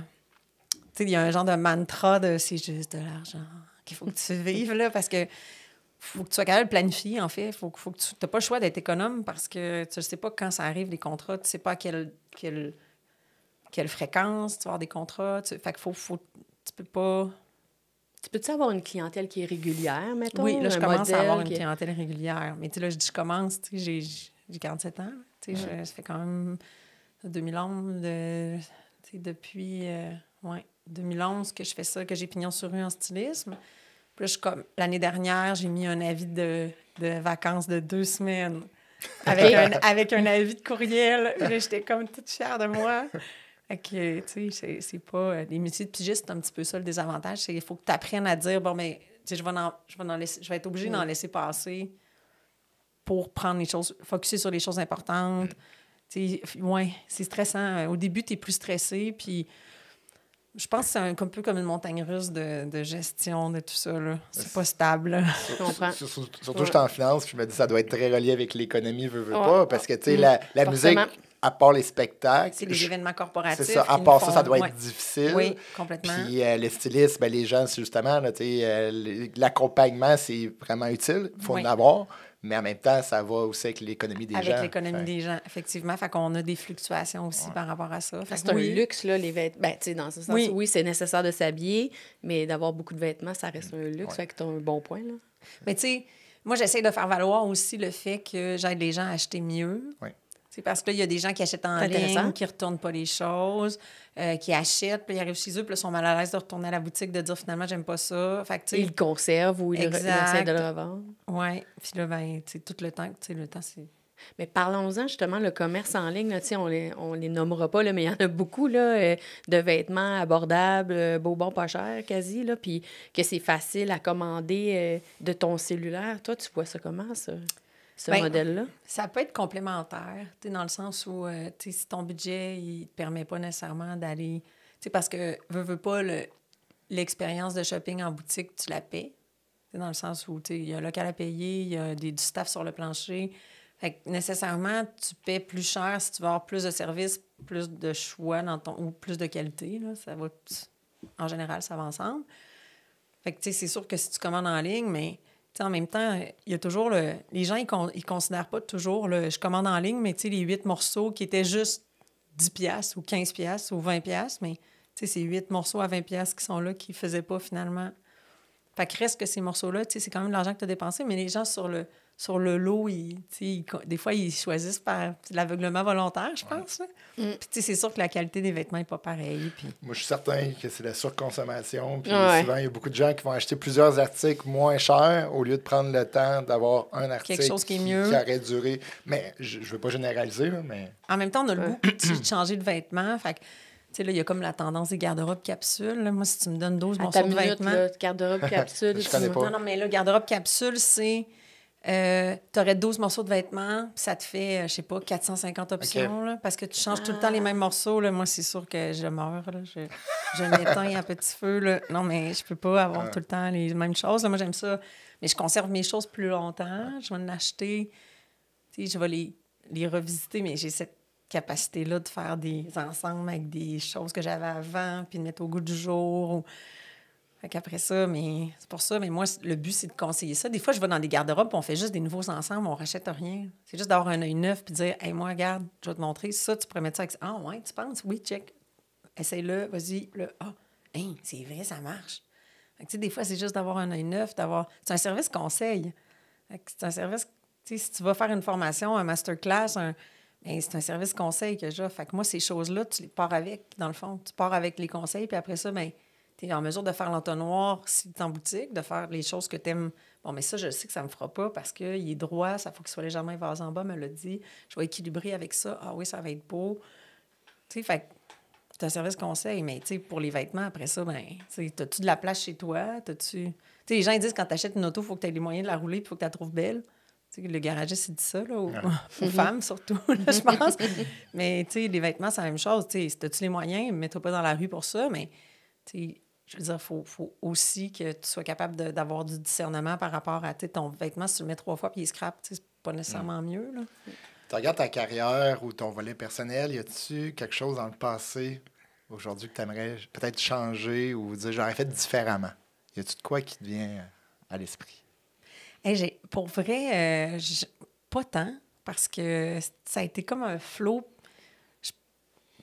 Tu sais, il y a un genre de mantra de « c'est juste de l'argent, qu'il faut que tu vives, là, parce que faut que tu sois capable de planifier, en fait. Faut que tu n'as pas le choix d'être économe parce que tu ne sais pas quand ça arrive, les contrats. Tu ne sais pas à quelle fréquence tu vas avoir des contrats. Fait qu'il tu peux pas... Tu peux-tu avoir une clientèle qui est régulière, mettons? Oui, là, je commence à avoir une qui clientèle régulière. Mais tu sais, là, je commence, tu sais, j'ai 47 ans. Tu sais, ça fait quand même 2011, tu sais, depuis 2011 que je fais ça, que j'ai pignon sur rue en stylisme. Puis là, l'année dernière, j'ai mis un avis de vacances de 2 semaines avec un avis de courriel. Là, j'étais comme toute fière de moi. Fait que, tu sais, c'est pas... les métiers de pigiste, c'est un petit peu ça, le désavantage. C'est qu'il faut que tu apprennes à dire, bon, mais tu sais, je vais être obligée d'en laisser passer pour prendre les choses, focusser sur les choses importantes. Tu sais, ouais, c'est stressant. Au début, tu es plus stressé, puis je pense que c'est un peu comme une montagne russe de gestion de tout ça, là. C'est pas stable. Je comprends. Surtout, j'étais en finance, puis je me dis ça doit être très relié avec l'économie, veux pas, parce que, tu sais, la musique... À part les spectacles. C'est les événements corporatifs. C'est ça. À part ça, ça doit être difficile. Oui, complètement. Puis le styliste, ben, les gens, c'est justement, là, l'accompagnement, c'est vraiment utile. Il faut en avoir. Mais en même temps, ça va aussi avec l'économie des gens. Avec l'économie des gens, effectivement. Fait qu'on a des fluctuations aussi par rapport à ça. C'est un luxe, là, les vêtements. Ben, tu sais, dans ce sens, oui, c'est nécessaire de s'habiller, mais d'avoir beaucoup de vêtements, ça reste un luxe. Fait que tu as un bon point, là. Mais tu sais, moi, j'essaie de faire valoir aussi le fait que j'aide les gens à acheter mieux. Oui. C'est parce que là, il y a des gens qui achètent en ligne, qui ne retournent pas les choses, qui achètent, puis ils arrivent chez eux, puis ils sont mal à l'aise de retourner à la boutique, de dire finalement, j'aime pas ça. Fait que, ils le conservent ou ils essaient de le revendre. Oui. Puis là, ben, tu sais, tout le temps, c'est... Mais parlons-en justement, le commerce en ligne, là, on les nommera pas, là, mais il y en a beaucoup là, de vêtements abordables, beau, bon, pas cher, quasi, là, puis que c'est facile à commander de ton cellulaire. Toi, tu vois ça comment, ça? Ce modèle-là? Ça peut être complémentaire, dans le sens où si ton budget ne te permet pas nécessairement d'aller... Parce que, veux pas, l'expérience de shopping en boutique, tu la paies. Dans le sens où il y a un local à payer, il y a du staff sur le plancher. Fait que nécessairement, tu paies plus cher si tu veux avoir plus de services, plus de choix ou plus de qualité. Là, ça va, en général, ça va ensemble. Fait que c'est sûr que si tu commandes en ligne, mais... en même temps, il y a toujours les gens, ils considèrent pas toujours je commande en ligne, mais les 8 morceaux qui étaient juste 10$ ou 15$ ou 20$, mais c'est 8 morceaux à 20$ qui sont là, qui ne faisaient pas finalement. Fait que reste que ces morceaux-là, c'est quand même de l'argent que tu as dépensé, mais les gens sur le lot, des fois, ils choisissent par l'aveuglement volontaire, je pense. Puis c'est sûr que la qualité des vêtements n'est pas pareille. Puis... Moi, je suis certain que c'est la surconsommation. Puis souvent, il y a beaucoup de gens qui vont acheter plusieurs articles moins chers au lieu de prendre le temps d'avoir un article quelque chose qui est mieux. Qui aurait duré. Mais je ne veux pas généraliser, là, mais... En même temps, on a le goût de changer de vêtements. Fait que, là, il y a comme la tendance des garde-robes capsules. Là. Moi, si tu me donnes 12 morceaux de vêtements... Garde-robe capsule. Je connais pas. Non, mais là, garde-robe capsule, c'est... tu aurais 12 morceaux de vêtements, puis ça te fait, je sais pas, 450 options, là, parce que tu changes tout le temps les mêmes morceaux. Là. Moi, c'est sûr que je meurs. Là. Je m'éteins à petit feu. Là. Non, mais je peux pas avoir tout le temps les mêmes choses. Là. Moi, j'aime ça. Mais je conserve mes choses plus longtemps. Je vais en acheter. Je vais les revisiter, mais j'ai cette capacité-là de faire des ensembles avec des choses que j'avais avant, puis de mettre au goût du jour. Fait qu'après ça, mais c'est pour ça. Mais moi, le but, c'est de conseiller ça. Des fois, je vais dans des garde-robes, puis on fait juste des nouveaux ensembles, on rachète rien. C'est juste d'avoir un œil neuf, puis de dire, hey, moi, regarde, je vais te montrer ça, tu pourrais mettre ça avec ça. Ah, ouais, tu penses? Oui, check. Essaye-le, vas-y. Là, hey, c'est vrai, ça marche. Fait que, des fois, c'est juste d'avoir un œil neuf, d'avoir. C'est un service conseil. Fait que c'est un service. Si tu vas faire une formation, un masterclass, c'est un service conseil que j'ai. Fait que moi, ces choses-là, tu les pars avec, dans le fond. Tu pars avec les conseils, puis après ça, tu es en mesure de faire l'entonnoir si tu es en boutique, de faire les choses que tu aimes. Bon, mais ça, je sais que ça ne me fera pas parce qu'il est droit, ça faut qu'il soit légèrement évasé en bas, me l'a dit. Je vais équilibrer avec ça. Ah oui, ça va être beau. Tu sais, fait que c'est un service conseil, mais tu sais, pour les vêtements, après ça, t'as-tu de la place chez toi? Tu sais, les gens ils disent quand tu achètes une auto, il faut que tu aies les moyens de la rouler, puis il faut que tu la trouves belle. Tu sais, le garagiste, il dit ça, là, aux femmes surtout, là, je pense. Mais tu sais, les vêtements, c'est la même chose. Tu sais, as-tu les moyens? Mets-toi pas dans la rue pour ça, mais tu sais, je veux dire, il faut aussi que tu sois capable d'avoir du discernement par rapport à ton vêtement. Si tu le mets 3 fois puis il scrape, c'est pas nécessairement mieux. Là. Tu regardes ta carrière ou ton volet personnel, y a-tu quelque chose dans le passé, aujourd'hui, que tu aimerais peut-être changer ou dire j'aurais fait différemment? Y a-tu de quoi qui te vient à l'esprit? Hey, pour vrai, pas tant, parce que ça a été comme un flow.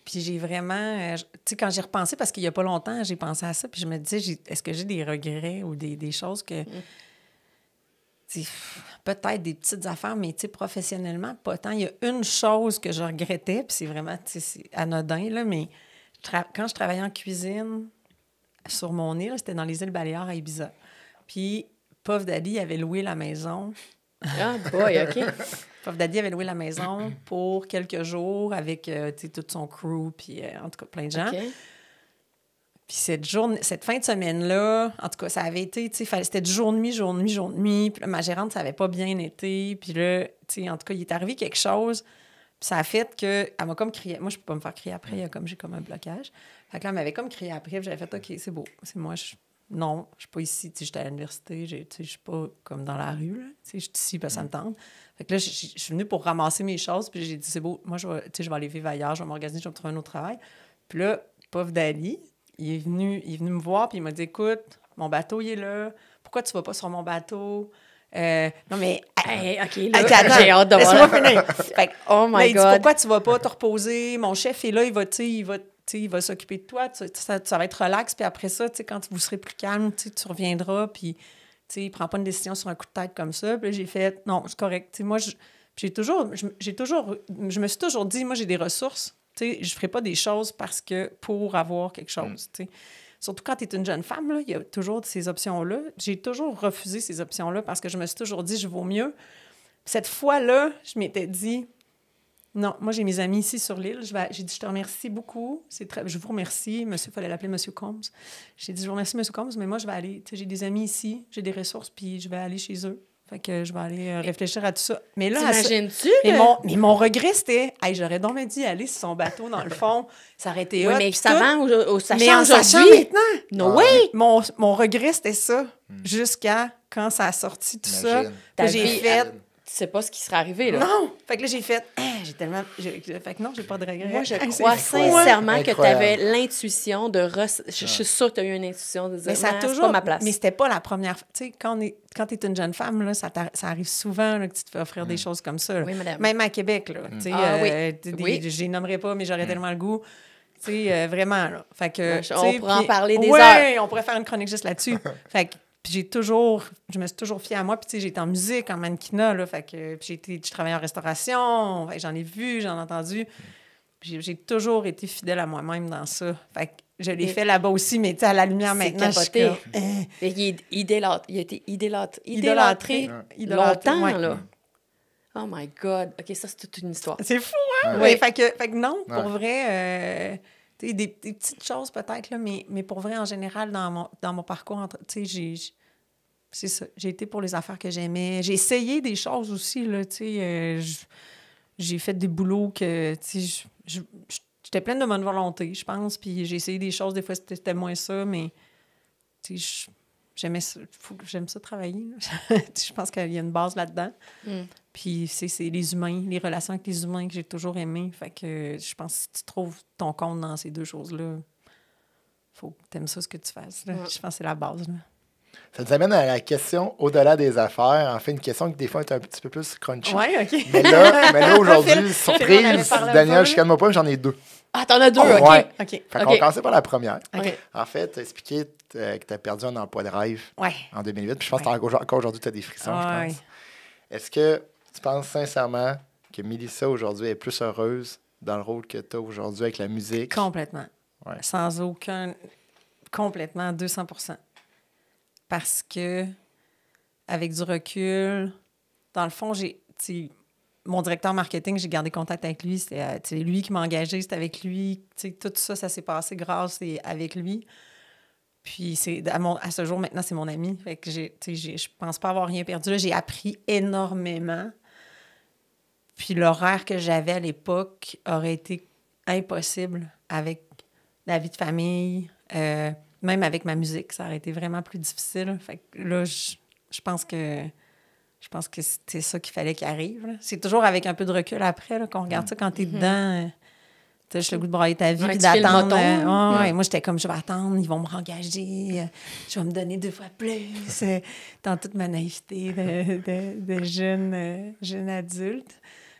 Puis j'ai vraiment... tu sais, quand j'ai repensé, parce qu'il y a pas longtemps, j'ai pensé à ça, puis je me disais, est-ce que j'ai des regrets ou des choses que... Peut-être des petites affaires, mais professionnellement, pas tant. Il y a une chose que je regrettais, puis c'est vraiment c'est anodin, là, mais quand je travaillais en cuisine sur mon île, c'était dans les îles Baléares à Ibiza. Puis Puff Daddy avait loué la maison. Ah, boy, OK. Puff Daddy avait loué la maison pour quelques jours avec tout son crew, puis en tout cas plein de gens. OK. Puis cette fin de semaine-là, en tout cas, ça avait été, c'était du jour-nuit. Puis là, ma gérante, ça avait pas bien été. Puis là, en tout cas, il est arrivé quelque chose. Puis ça a fait qu'elle m'a comme crié. Moi, je peux pas me faire crier après. J'ai comme un blocage. Fait que là, elle m'avait comme crié après. Puis j'avais fait, OK, c'est beau. C'est moi. Non, je suis pas ici. J'étais à l'université. Je suis pas comme dans la rue. Je suis ici parce que ça me tente. Fait que là, je suis venue pour ramasser mes choses. Puis j'ai dit, c'est beau. Moi, je vais aller vivre ailleurs. Je vais m'organiser. Je vais me trouver un autre travail. Puis là, Puff Daddy, il est venu me voir, puis il m'a dit, écoute, mon bateau, il est là. Pourquoi tu vas pas sur mon bateau? Non, mais... Hey, OK, là, j'ai hâte de voir. Laisse-moi finir. Fait que, oh my là, il dit, God. pourquoi tu vas pas te reposer? Mon chef est là, il va s'occuper de toi. Ça va être relax, puis après ça, quand vous serez plus calme, tu reviendras, puis il prend pas une décision sur un coup de tête comme ça. Puis là, j'ai fait, non, c'est correct. Moi, je me suis toujours dit, moi, j'ai des ressources. Je ne ferai pas des choses pour avoir quelque chose. Surtout quand tu es une jeune femme, il y a toujours ces options-là. J'ai toujours refusé ces options-là parce que je me suis toujours dit, je vaux mieux. Cette fois-là, je m'étais dit, non, moi, j'ai mes amis ici sur l'île. J'ai dit, je te remercie beaucoup. Je vous remercie. Il fallait l'appeler M. Combs. J'ai dit, je vous remercie, M. Combs, mais moi, je vais aller. J'ai des amis ici, j'ai des ressources, puis je vais aller chez eux. Fait que je vais aller réfléchir à tout ça. Mais là, t'imagines-tu? Mais mon regret, c'était... Hey, j'aurais donc dû aller sur son bateau, dans le fond. Ça aurait été Oui, hot, mais puis sachant mais en sachant aujourd'hui... maintenant... No way! Mon regret, c'était ça. Jusqu'à quand ça a sorti tout ça. Ta J'ai vie, fait... Tu sais pas ce qui serait arrivé, là. Non! Fait que là, j'ai fait... j'ai tellement... Fait que non, j'ai pas de regret. Moi, je crois sincèrement que tu avais l'intuition de... Je suis sûre que tu as eu une intuition de dire, c'est pas ma place. Mais c'était pas la première... Tu sais, quand tu es une jeune femme, là, ça arrive souvent là, que tu te fais offrir des choses comme ça. Là. Oui, madame. Même à Québec, là. Tu sais, oui. Je les nommerai pas, mais j'aurais tellement le goût. Tu sais, vraiment, là. Fait que... on pourrait en parler des heures. Oui, on pourrait faire une chronique juste là-dessus. Fait que je me suis toujours fiée à moi. Puis, tu sais, j'ai été en musique, en mannequinat, là. Fait que je travaillais en restauration. J'en ai vu, j'en ai entendu. Puis j'ai toujours été fidèle à moi-même dans ça. Fait que je l'ai fait là-bas aussi, mais tu sais, à la lumière maintenant, je suis comme... Il a été idolâtré longtemps, là. Oh my God. OK, ça, c'est toute une histoire. C'est fou, hein? Oui. Fait que non, pour vrai... des petites choses peut-être, là, mais pour vrai, en général, dans mon parcours, c'est ça. J'ai été pour les affaires que j'aimais. J'ai essayé des choses aussi, là, j'ai fait des boulots que, j'étais pleine de bonne volonté, je pense, puis j'ai essayé des choses, des fois, c'était moins ça, mais, j'aime ça travailler. Je pense qu'il y a une base là-dedans. Puis c'est les humains, les relations avec les humains que j'ai toujours aimées. Fait que je pense que si tu trouves ton compte dans ces deux choses-là, faut que tu aimes ça ce que tu fasses. Je pense que c'est la base. Là. Ça nous amène à la question au-delà des affaires. En fait, une question qui, des fois, est un petit peu plus crunchy. Oui, OK. Mais là aujourd'hui, surprise, Daniel, je calme pas, j'en ai deux. Ah, t'en as deux, OK. Ouais. OK. Fait qu'on va commencer par la première. OK. En fait, tu as expliqué que tu as perdu un emploi de rêve Ouais. en 2008. Puis je pense qu'encore aujourd'hui, tu as des frissons, je pense. Est-ce que tu penses sincèrement que Mélissa, aujourd'hui, est plus heureuse dans le rôle que tu as aujourd'hui avec la musique? Complètement. Ouais. Sans aucun... Complètement, 200%. Parce que, avec du recul, dans le fond, mon directeur marketing, j'ai gardé contact avec lui. C'est lui qui m'a engagé, c'était avec lui. Tout ça s'est passé grâce et avec lui. Puis, à ce jour, maintenant, c'est mon ami. Fait que je pense pas avoir rien perdu. Là, j'ai appris énormément. Puis, l'horaire que j'avais à l'époque aurait été impossible avec la vie de famille, même avec ma musique. Ça aurait été vraiment plus difficile. Fait que là, je pense que c'est ça qu'il fallait qu'il arrive. Là. C'est toujours avec un peu de recul après là, qu'on regarde ça quand t'es dedans. Tu as juste le goût de brailler ta vie Ouais, puis tu fais le d'attendre. moton, Ouais. Moi, j'étais comme, je vais attendre, ils vont me rengager, je vais me donner 2 fois plus. Dans toute ma naïveté de jeune adulte.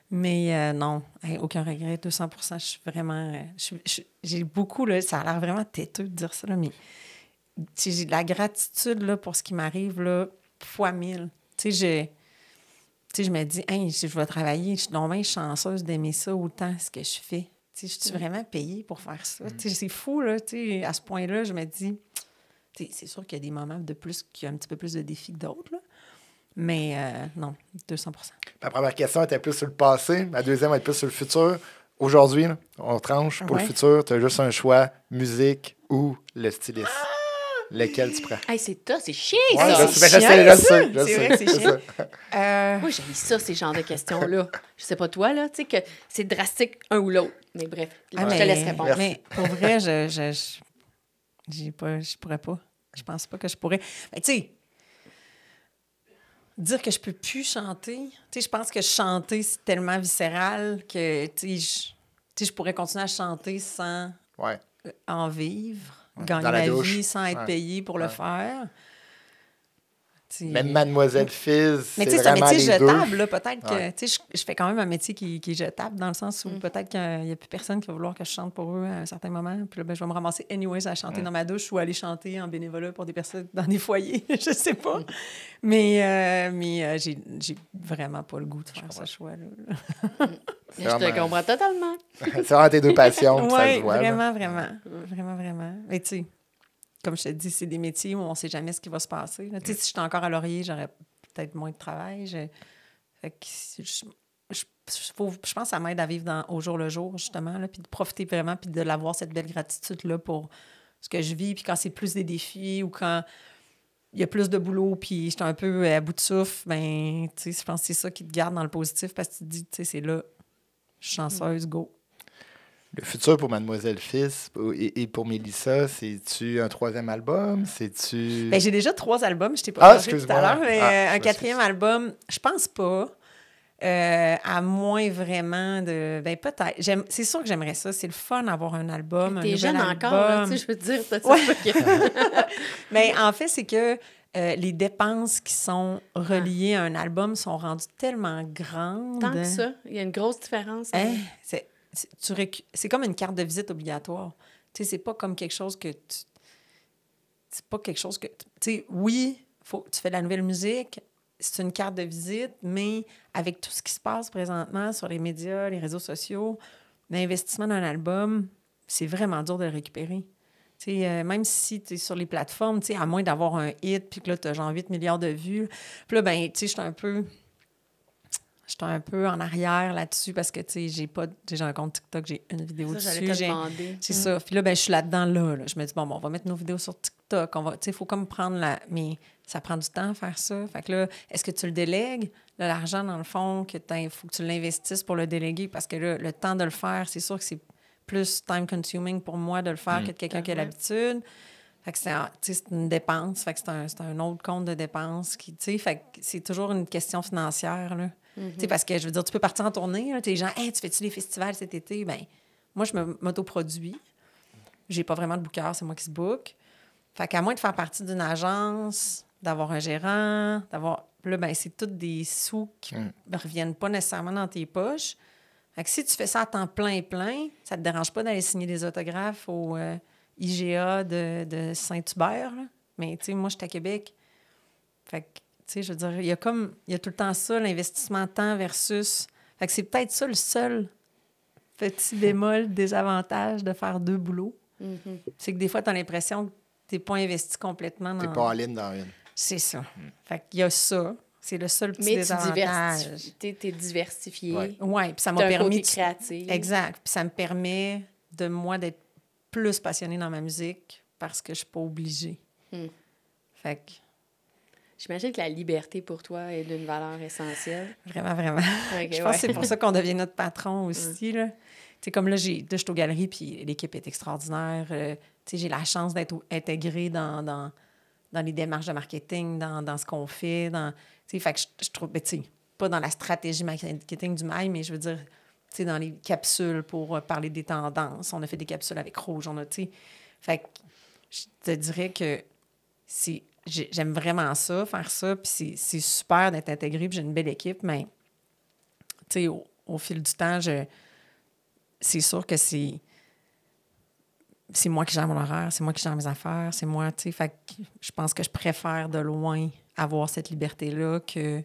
Mais non, aucun regret, 200%. Je suis vraiment... j'ai beaucoup, là, ça a l'air vraiment têteux de dire ça, là, mais j'ai de la gratitude là, pour ce qui m'arrive, là, fois 1000. Tu sais, je me dis, hey, je vais travailler, je suis donc bien chanceuse d'aimer ça autant, ce que je fais. Tu sais, je suis vraiment payée pour faire ça. Tu sais, c'est fou, là, tu sais, à ce point-là, je me dis, tu sais, c'est sûr qu'il y a des moments de plus qui ont un petit peu plus de défis que d'autres, là. Mais non, 200%. Ma première question était plus sur le passé, ma deuxième va être plus sur le futur. Aujourd'hui, là, on tranche pour le futur, tu as juste un choix, musique ou le styliste. Lequel tu prends? Hey, c'est chiant, Ouais, ça! je sais. C'est vrai que c'est chiant. Moi, j'ai ça, ces genres de questions-là. Je sais pas toi, là, tu sais, que c'est drastique un ou l'autre. Mais bref, je te laisse répondre. Mais pour vrai, je pourrais pas. Je pense pas que je pourrais. Mais tu sais, dire que je peux plus chanter, tu sais, je pense que chanter, c'est tellement viscéral que, tu sais, je pourrais continuer à chanter sans en vivre, gagner ma vie sans être payée pour le faire. Même Mademoiselle Fizz, mais c'est c'est un vraiment métier les jetable, deux. là, peut-être que, tu sais, je fais quand même un métier qui est jetable dans le sens où peut-être qu'il n'y a plus personne qui va vouloir que je chante pour eux à un certain moment. Puis là, ben, je vais me ramasser anyways à chanter dans ma douche ou aller chanter en bénévolat pour des personnes dans des foyers. Je sais pas. Mais j'ai vraiment pas le goût de faire ce choix-là. Je te comprends totalement. C'est vraiment tes deux passions, ça se voit. Vraiment. Mais tu sais, comme je te dis, c'est des métiers où on ne sait jamais ce qui va se passer. Tu sais, si j'étais encore à Laurier, j'aurais peut-être moins de travail. Fait que je pense que ça m'aide à vivre au jour le jour, justement, là, puis de profiter vraiment, puis de l'avoir, cette belle gratitude-là pour ce que je vis. Puis quand c'est plus des défis ou quand il y a plus de boulot, puis j'étais un peu à bout de souffle, ben, tu sais, je pense que c'est ça qui te garde dans le positif parce que tu te dis, tu sais, c'est là, je suis chanceuse, go. Le futur pour Mademoiselle Fizz et pour Mélissa, c'est-tu un 3e album? C'est-tu... Ben, j'ai déjà 3 albums, je t'ai pas parlé tout à l'heure, mais un 4e album, je pense pas. À moins vraiment de... Ben peut-être. C'est sûr que j'aimerais ça. C'est le fun d'avoir un album, T'es jeune album. encore, là, tu sais, je veux te dire. Mais en fait, c'est que les dépenses qui sont reliées à un album sont rendues tellement grandes. Tant que ça, il y a une grosse différence. Hein? C'est comme une carte de visite obligatoire. Tu sais, c'est pas comme quelque chose que c'est pas quelque chose que... Tu sais, oui, tu fais de la nouvelle musique, c'est une carte de visite, mais avec tout ce qui se passe présentement sur les médias, les réseaux sociaux, l'investissement d'un album, c'est vraiment dur de le récupérer. Tu sais, même si tu es sur les plateformes, tu sais, à moins d'avoir un hit, puis que là, tu as genre 8 milliards de vues, puis là, ben, tu sais, j'étais un peu en arrière là-dessus parce que, tu sais, j'ai un compte TikTok, j'ai une vidéo dessus. J'allais te demander. C'est ça. Puis là, ben, je suis là-dedans, là. Je me dis, bon, on va mettre nos vidéos sur TikTok. Tu sais, il faut comme prendre Mais ça prend du temps à faire ça. Fait que là, est-ce que tu le délègues? Là, l'argent, dans le fond, il faut que tu l'investisses pour le déléguer parce que là, le temps de le faire, c'est sûr que c'est plus time-consuming pour moi de le faire que de quelqu'un qui a l'habitude. Fait que c'est une dépense. Fait que c'est un autre compte de dépenses. Fait que c'est toujours une question financière, là. Parce que, je veux dire, tu peux partir en tournée, là, t'es gens, hey, tu fais-tu les festivals cet été? Ben, moi, je m'autoproduis. J'ai pas vraiment de booker, c'est moi qui se book. Fait qu'à moins de faire partie d'une agence, d'avoir un gérant, là, ben, c'est tous des sous qui ne reviennent pas nécessairement dans tes poches. Fait que si tu fais ça à temps plein, ça te dérange pas d'aller signer des autographes au IGA de Saint-Hubert, là. Mais, tu sais, moi, je suis à Québec. Fait que, tu sais, je veux dire, il y a tout le temps ça, l'investissement temps versus... Fait que c'est peut-être ça le seul petit bémol, désavantage de faire 2 boulots. C'est que des fois, tu as l'impression que tu n'es pas investi complètement dans... Tu n'es pas en ligne dans une. C'est ça. Fait qu'il y a ça. C'est le seul petit désavantage. Mais tu es diversifié. Oui, puis ça m'a permis... créatif. Exact. Puis ça me permet de moi d'être plus passionnée dans ma musique parce que je ne suis pas obligée. Fait que... J'imagine que la liberté pour toi est d'une valeur essentielle. Vraiment. Okay, je pense que c'est pour ça qu'on devient notre patron aussi. Là. Comme là, je suis aux galeries, puis l'équipe est extraordinaire. J'ai la chance d'être intégrée dans les démarches de marketing, dans ce qu'on fait. Fait que je trouve, pas dans la stratégie marketing du mail, mais je veux dire, sais, dans les capsules pour parler des tendances. On a fait des capsules avec Rouge, on a, tu sais. Fait que je te dirais que j'aime vraiment ça, faire ça, puis c'est super d'être intégré, puis j'ai une belle équipe, mais, tu sais, au fil du temps, c'est sûr que c'est moi qui gère mon horaire, c'est moi qui gère mes affaires, c'est moi, tu sais, fait que je pense que je préfère de loin avoir cette liberté-là que...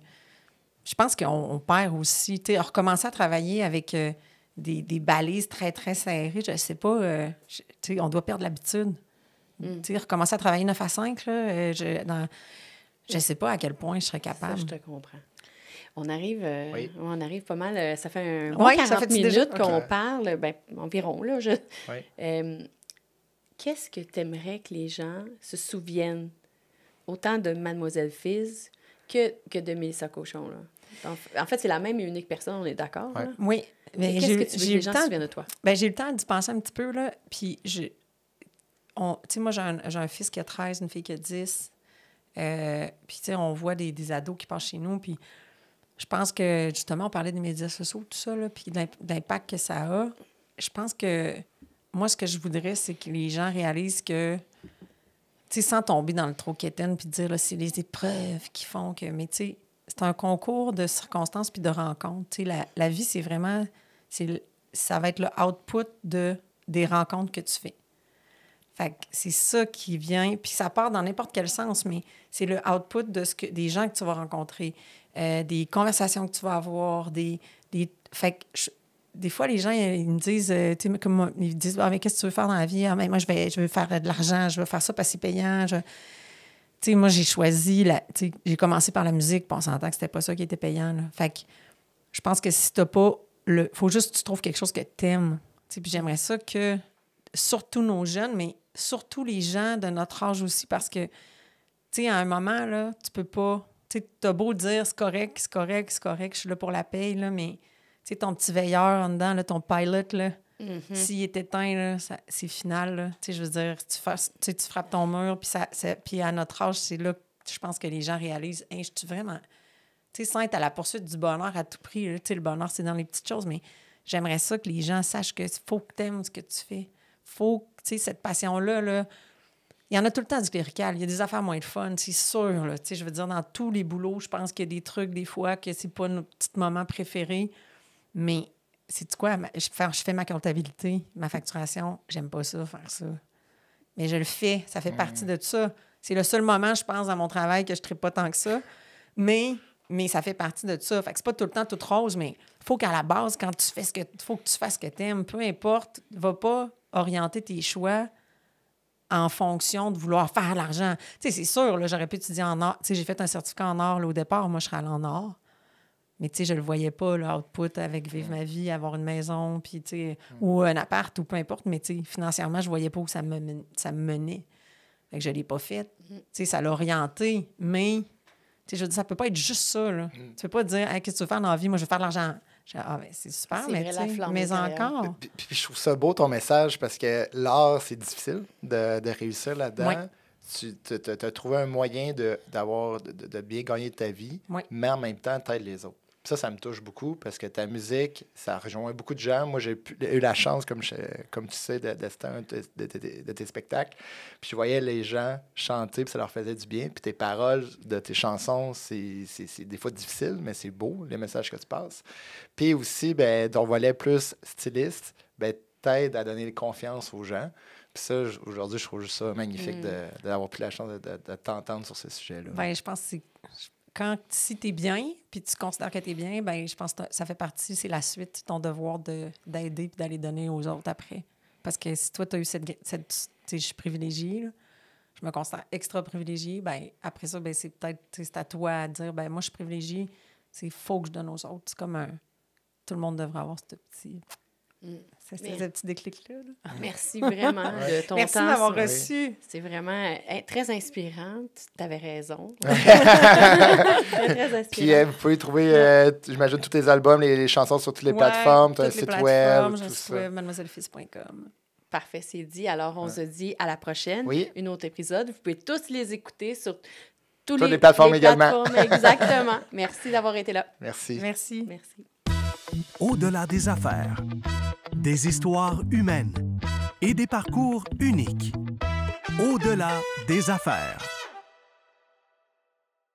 Je pense qu'on perd aussi, tu sais, recommencer à travailler avec des balises très, très serrées, je sais pas, tu sais, on doit perdre l'habitude. Tu sais, recommencer à travailler 9 à 5, là, je sais pas à quel point je serais capable. Ça, je te comprends. On arrive Oui. on arrive pas mal, ça fait un bon Oui, 40 ça fait minutes déjà? qu'on Ok. parle, ben, environ, là. Oui. Qu'est-ce que tu aimerais que les gens se souviennent autant de Mademoiselle Fizz que de Mélissa Cochon, là? En fait, c'est la même et unique personne, on est d'accord, Ouais. là? Oui, mais Qu'est-ce que tu veux que les gens se souviennent de toi? Ben, j'ai eu le temps d'y penser un petit peu, là, puis tu sais, moi, j'ai un fils qui a 13, une fille qui a 10, puis, tu sais, on voit des ados qui passent chez nous, puis je pense que, justement, on parlait des médias sociaux, tout ça, là, puis d'impact que ça a. Je pense que, moi, ce que je voudrais, c'est que les gens réalisent que, tu sais, sans tomber dans le trop quétaine, puis dire, là, c'est les épreuves qui font que... Mais, tu sais, c'est un concours de circonstances puis de rencontres. Tu sais, la vie, c'est vraiment... ça va être le output des rencontres que tu fais. Fait que c'est ça qui vient, puis ça part dans n'importe quel sens, mais c'est le output des gens que tu vas rencontrer, des conversations que tu vas avoir, fait que des fois, les gens, ils me disent, tu sais, comme moi, ils disent, mais qu'est-ce que tu veux faire dans la vie? Ah, mais moi, je veux faire de l'argent, je veux faire ça parce que c'est payant. Tu sais, moi, j'ai choisi, tu sais, j'ai commencé par la musique, puis on s'entend que c'était pas ça qui était payant, là. Fait que je pense que si t'as pas faut juste que tu trouves quelque chose que t'aimes. Tu sais, puis j'aimerais ça que, surtout nos jeunes, mais surtout les gens de notre âge aussi, parce que, tu sais, à un moment, là, tu peux pas... Tu sais, t'as beau dire, c'est correct, je suis là pour la paye, là, mais, tu sais, ton petit veilleur en dedans, là, ton pilot, là, s'il est éteint, là, c'est final, là. Tu sais, je veux dire, tu frappes ton mur, puis à notre âge, c'est là que je pense que les gens réalisent, hey, je suis vraiment... Tu sais, sans être à la poursuite du bonheur à tout prix, là, tu sais, le bonheur, c'est dans les petites choses, mais j'aimerais ça que les gens sachent qu'il faut que tu aimes ce que tu fais. Faut que, tu sais, cette passion-là, là, il y en a tout le temps du clérical. Il y a des affaires moins de fun, c'est sûr, là. Tu sais, je veux dire, dans tous les boulots, je pense qu'il y a des trucs, des fois, que c'est pas nos petits moments préférés, mais c'est quoi? Je fais ma comptabilité, ma facturation, j'aime pas ça, faire ça. Mais je le fais, ça fait partie de ça. C'est le seul moment, je pense, dans mon travail que je ne tripe pas tant que ça, mais ça fait partie de ça. Fait que c'est pas tout le temps tout rose, mais il faut qu'à la base, quand tu fais faut que tu fasses ce que tu aimes. Peu importe, va pas orienter tes choix en fonction de vouloir faire de l'argent. Tu sais, c'est sûr, là, j'aurais pu étudier en art. Tu sais, j'ai fait un certificat en art, là, au départ. Moi, je serais allée en art. Mais, tu sais, je le voyais pas, le output avec vivre ma vie, avoir une maison, puis, tu sais, ou un appart, ou peu importe. Mais, tu sais, financièrement, je voyais pas où ça me menait. Fait que je l'ai pas fait. Tu sais, ça l'a orienté, mais... Tu sais, je veux dire, ça peut pas être juste ça, là. Tu peux pas dire, hey, qu'est-ce que tu veux faire dans la vie? Moi, je veux faire de l'argent. Ben, c'est super, C'est mais vrai, tu la sais, flamme mais intérieure. encore. Puis je trouve ça beau ton message parce que l'art, c'est difficile de réussir là-dedans. Oui. Tu as trouvé un moyen de bien gagner ta vie, Oui. mais en même temps, t'aides les autres. Ça me touche beaucoup parce que ta musique, ça rejoint beaucoup de gens. Moi, j'ai eu la chance, comme tu sais, d'assister à un de tes spectacles. Puis je voyais les gens chanter, puis ça leur faisait du bien. Puis tes paroles de tes chansons, c'est des fois difficile, mais c'est beau, les messages que tu passes. Puis aussi, ben, ton volet plus styliste, ben, t'aide à donner confiance aux gens. Puis ça, aujourd'hui, je trouve juste ça magnifique d'avoir pris la chance de t'entendre sur ce sujet-là. Ben, je pense que si tu es bien, puis tu considères que tu es bien, ben je pense que ça fait partie, c'est la suite, ton devoir d'aider puis d'aller donner aux autres après. Parce que si toi, tu as eu tu sais, je suis privilégiée, là, je me considère extra privilégiée, ben après ça, ben c'est peut-être, c'est à toi de dire, ben moi, je suis privilégiée, c'est faut que je donne aux autres. C'est comme tout le monde devrait avoir ce petit déclic-là. Là. Merci vraiment de ton Merci temps. de m'avoir Oui. reçu. C'est vraiment très inspirant. Tu avais raison. Très inspirant. Puis vous pouvez trouver, j'imagine, tous tes albums, les chansons sur toutes les plateformes, tu as un site web, j'ai un tout site ça. web, mademoisellefils.com. Parfait, c'est dit. Alors, on se dit à la prochaine. Oui. Un autre épisode. Vous pouvez tous les écouter sur Toutes les plateformes également. Exactement. Merci d'avoir été là. Merci. Merci. Merci. Au-delà des affaires. Des histoires humaines et des parcours uniques. Au-delà des affaires.